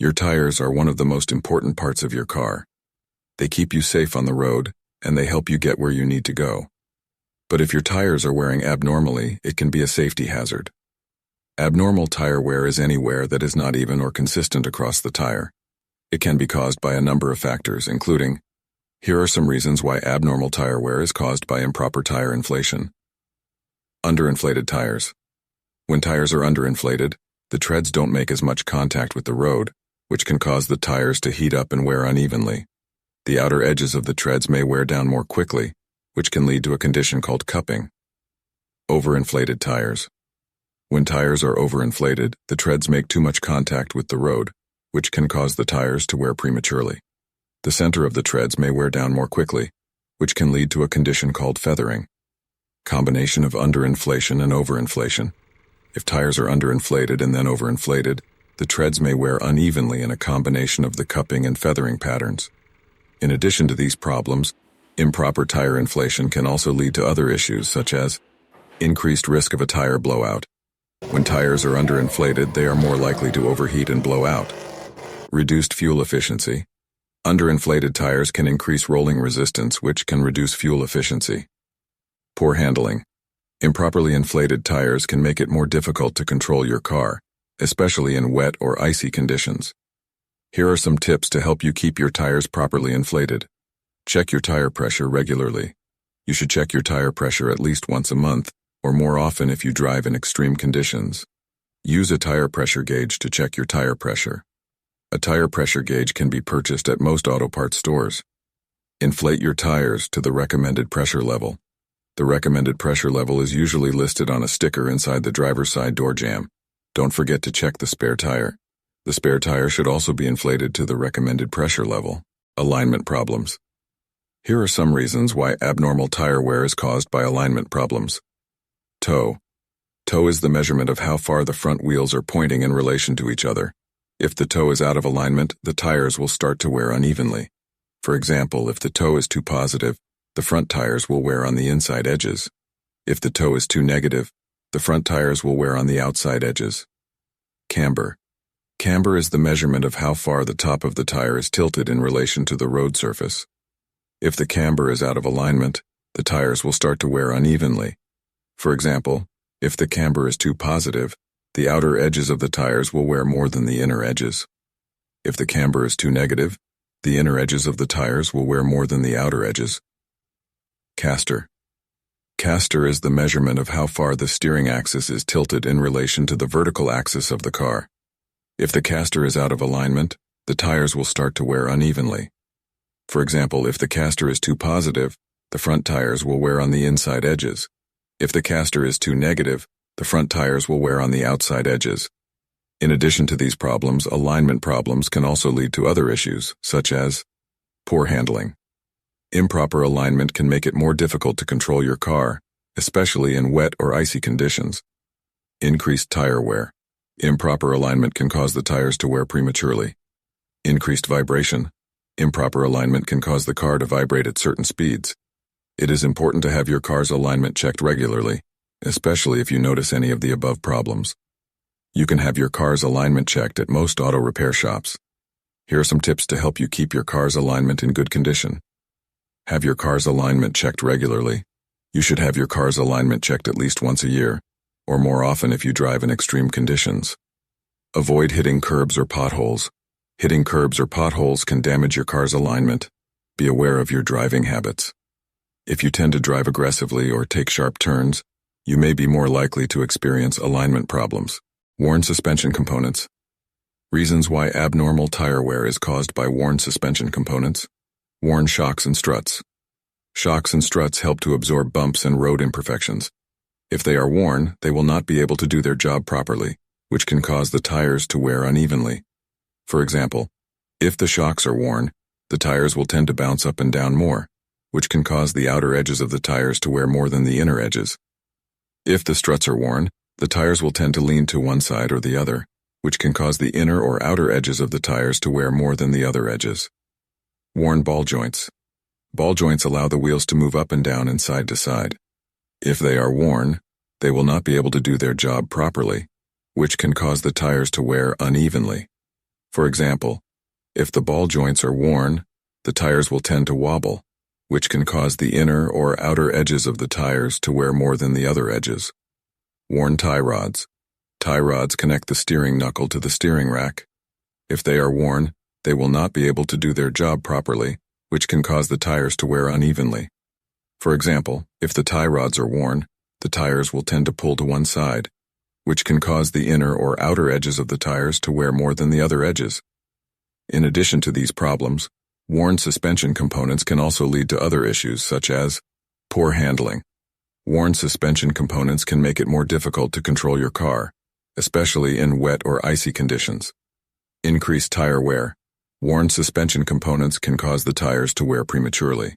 Your tires are one of the most important parts of your car. They keep you safe on the road, and they help you get where you need to go. But if your tires are wearing abnormally, it can be a safety hazard. Abnormal tire wear is any wear that is not even or consistent across the tire. It can be caused by a number of factors, including, here are some reasons why abnormal tire wear is caused by improper tire inflation. Underinflated tires. When tires are underinflated, the treads don't make as much contact with the road, which can cause the tires to heat up and wear unevenly. The outer edges of the treads may wear down more quickly, which can lead to a condition called cupping. Overinflated tires. When tires are overinflated, the treads make too much contact with the road, which can cause the tires to wear prematurely. The center of the treads may wear down more quickly, which can lead to a condition called feathering. Combination of underinflation and overinflation. If tires are underinflated and then overinflated, the treads may wear unevenly in a combination of the cupping and feathering patterns. In addition to these problems, improper tire inflation can also lead to other issues such as increased risk of a tire blowout. When tires are underinflated, they are more likely to overheat and blow out. Reduced fuel efficiency. Underinflated tires can increase rolling resistance, which can reduce fuel efficiency. Poor handling. Improperly inflated tires can make it more difficult to control your car, especially in wet or icy conditions. Here are some tips to help you keep your tires properly inflated. Check your tire pressure regularly. You should check your tire pressure at least once a month, or more often if you drive in extreme conditions. Use a tire pressure gauge to check your tire pressure. A tire pressure gauge can be purchased at most auto parts stores. Inflate your tires to the recommended pressure level. The recommended pressure level is usually listed on a sticker inside the driver's side door jamb. Don't forget to check the spare tire. The spare tire should also be inflated to the recommended pressure level. Alignment problems. Here are some reasons why abnormal tire wear is caused by alignment problems. Toe. Toe is the measurement of how far the front wheels are pointing in relation to each other. If the toe is out of alignment, the tires will start to wear unevenly. For example, if the toe is too positive, the front tires will wear on the inside edges. If the toe is too negative, the front tires will wear on the outside edges. Camber. Camber is the measurement of how far the top of the tire is tilted in relation to the road surface. If the camber is out of alignment, the tires will start to wear unevenly. For example, if the camber is too positive, the outer edges of the tires will wear more than the inner edges. If the camber is too negative, the inner edges of the tires will wear more than the outer edges. Caster. Caster is the measurement of how far the steering axis is tilted in relation to the vertical axis of the car. If the caster is out of alignment, the tires will start to wear unevenly. For example, if the caster is too positive, the front tires will wear on the inside edges. If the caster is too negative, the front tires will wear on the outside edges. In addition to these problems, alignment problems can also lead to other issues, such as poor handling. Improper alignment can make it more difficult to control your car, especially in wet or icy conditions. Increased tire wear. Improper alignment can cause the tires to wear prematurely. Increased vibration. Improper alignment can cause the car to vibrate at certain speeds. It is important to have your car's alignment checked regularly, especially if you notice any of the above problems. You can have your car's alignment checked at most auto repair shops. Here are some tips to help you keep your car's alignment in good condition. Have your car's alignment checked regularly. You should have your car's alignment checked at least once a year, or more often if you drive in extreme conditions. Avoid hitting curbs or potholes. Hitting curbs or potholes can damage your car's alignment. Be aware of your driving habits. If you tend to drive aggressively or take sharp turns, you may be more likely to experience alignment problems. Worn suspension components. Reasons why abnormal tire wear is caused by worn suspension components. Worn shocks and struts. Shocks and struts help to absorb bumps and road imperfections. If they are worn, they will not be able to do their job properly, which can cause the tires to wear unevenly. For example, if the shocks are worn, the tires will tend to bounce up and down more, which can cause the outer edges of the tires to wear more than the inner edges. If the struts are worn, the tires will tend to lean to one side or the other, which can cause the inner or outer edges of the tires to wear more than the other edges. Worn ball joints. Ball joints allow the wheels to move up and down and side to side. If they are worn, they will not be able to do their job properly, which can cause the tires to wear unevenly. For example, if the ball joints are worn, the tires will tend to wobble, which can cause the inner or outer edges of the tires to wear more than the other edges. Worn tie rods. Tie rods connect the steering knuckle to the steering rack. If they are worn, they will not be able to do their job properly, which can cause the tires to wear unevenly. For example, if the tie rods are worn, the tires will tend to pull to one side, which can cause the inner or outer edges of the tires to wear more than the other edges. In addition to these problems, worn suspension components can also lead to other issues such as poor handling. Worn suspension components can make it more difficult to control your car, especially in wet or icy conditions. Increased tire wear. Worn suspension components can cause the tires to wear prematurely.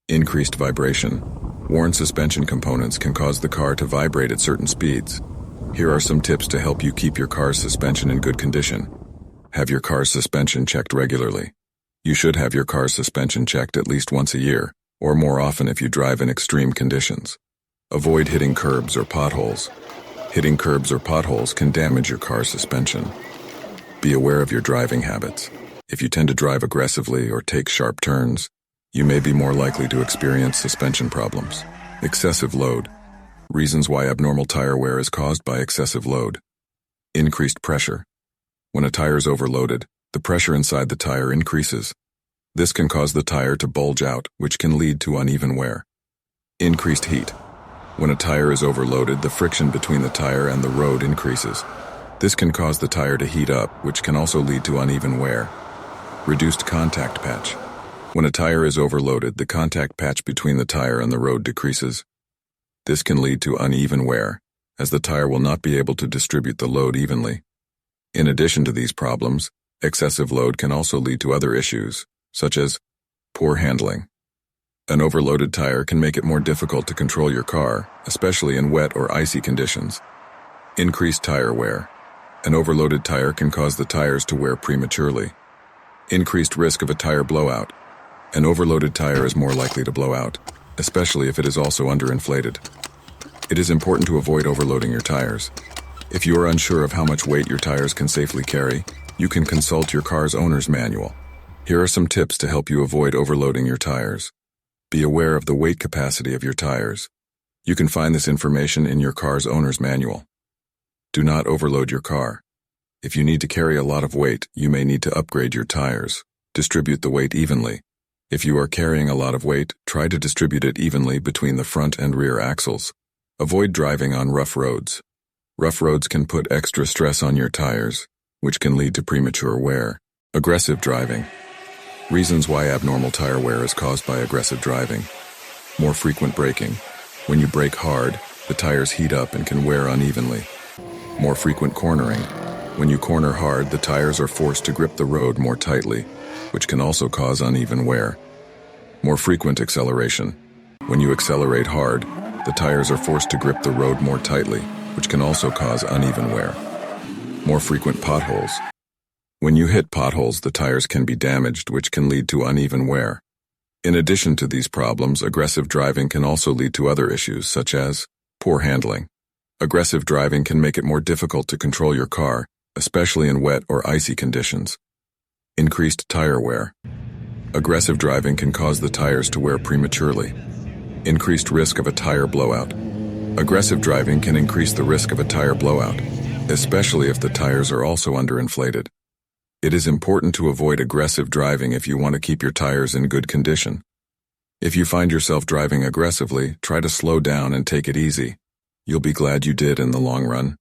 Increased vibration. Worn suspension components can cause the car to vibrate at certain speeds. Here are some tips to help you keep your car's suspension in good condition. Have your car's suspension checked regularly. You should have your car's suspension checked at least once a year, or more often if you drive in extreme conditions. Avoid hitting curbs or potholes. Hitting curbs or potholes can damage your car's suspension. Be aware of your driving habits. If you tend to drive aggressively or take sharp turns, you may be more likely to experience suspension problems. Excessive load. Reasons why abnormal tire wear is caused by excessive load. Increased pressure. When a tire is overloaded, the pressure inside the tire increases. This can cause the tire to bulge out, which can lead to uneven wear. Increased heat. When a tire is overloaded, the friction between the tire and the road increases. This can cause the tire to heat up, which can also lead to uneven wear. Reduced contact patch. When a tire is overloaded, the contact patch between the tire and the road decreases. This can lead to uneven wear, as the tire will not be able to distribute the load evenly. In addition to these problems, excessive load can also lead to other issues, such as poor handling. An overloaded tire can make it more difficult to control your car, especially in wet or icy conditions. Increased tire wear. An overloaded tire can cause the tires to wear prematurely. Increased risk of a tire blowout. An overloaded tire is more likely to blow out, especially if it is also underinflated. It is important to avoid overloading your tires. If you are unsure of how much weight your tires can safely carry, you can consult your car's owner's manual. Here are some tips to help you avoid overloading your tires. Be aware of the weight capacity of your tires. You can find this information in your car's owner's manual. Do not overload your car. If you need to carry a lot of weight, you may need to upgrade your tires. Distribute the weight evenly. If you are carrying a lot of weight, try to distribute it evenly between the front and rear axles. Avoid driving on rough roads. Rough roads can put extra stress on your tires, which can lead to premature wear. Aggressive driving. Reasons why abnormal tire wear is caused by aggressive driving. More frequent braking. When you brake hard, the tires heat up and can wear unevenly. More frequent cornering. When you corner hard, the tires are forced to grip the road more tightly, which can also cause uneven wear. More frequent acceleration. When you accelerate hard, the tires are forced to grip the road more tightly, which can also cause uneven wear. More frequent potholes. When you hit potholes, the tires can be damaged, which can lead to uneven wear. In addition to these problems, aggressive driving can also lead to other issues, such as poor handling. Aggressive driving can make it more difficult to control your car, especially in wet or icy conditions. Increased tire wear. Aggressive driving can cause the tires to wear prematurely. Increased risk of a tire blowout. Aggressive driving can increase the risk of a tire blowout, especially if the tires are also underinflated. It is important to avoid aggressive driving if you want to keep your tires in good condition. If you find yourself driving aggressively, try to slow down and take it easy. You'll be glad you did in the long run.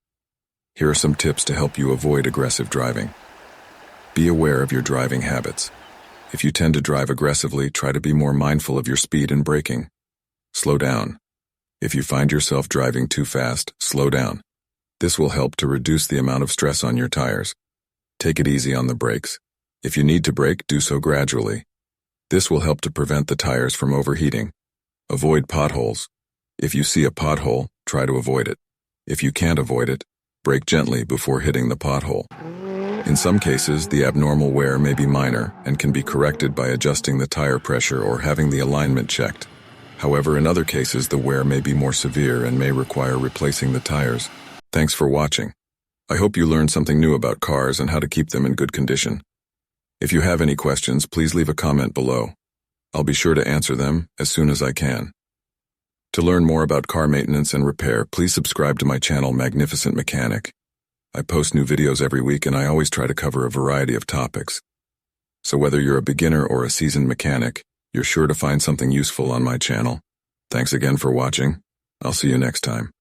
Here are some tips to help you avoid aggressive driving. Be aware of your driving habits. If you tend to drive aggressively, try to be more mindful of your speed and braking. Slow down. If you find yourself driving too fast, slow down. This will help to reduce the amount of stress on your tires. Take it easy on the brakes. If you need to brake, do so gradually. This will help to prevent the tires from overheating. Avoid potholes. If you see a pothole, try to avoid it. If you can't avoid it, brake gently before hitting the pothole. In some cases, the abnormal wear may be minor and can be corrected by adjusting the tire pressure or having the alignment checked. However, in other cases, the wear may be more severe and may require replacing the tires. Thanks for watching. I hope you learned something new about cars and how to keep them in good condition. If you have any questions, please leave a comment below. I'll be sure to answer them as soon as I can. To learn more about car maintenance and repair, please subscribe to my channel, Magnificent Mechanic. I post new videos every week and I always try to cover a variety of topics. So whether you're a beginner or a seasoned mechanic, you're sure to find something useful on my channel. Thanks again for watching. I'll see you next time.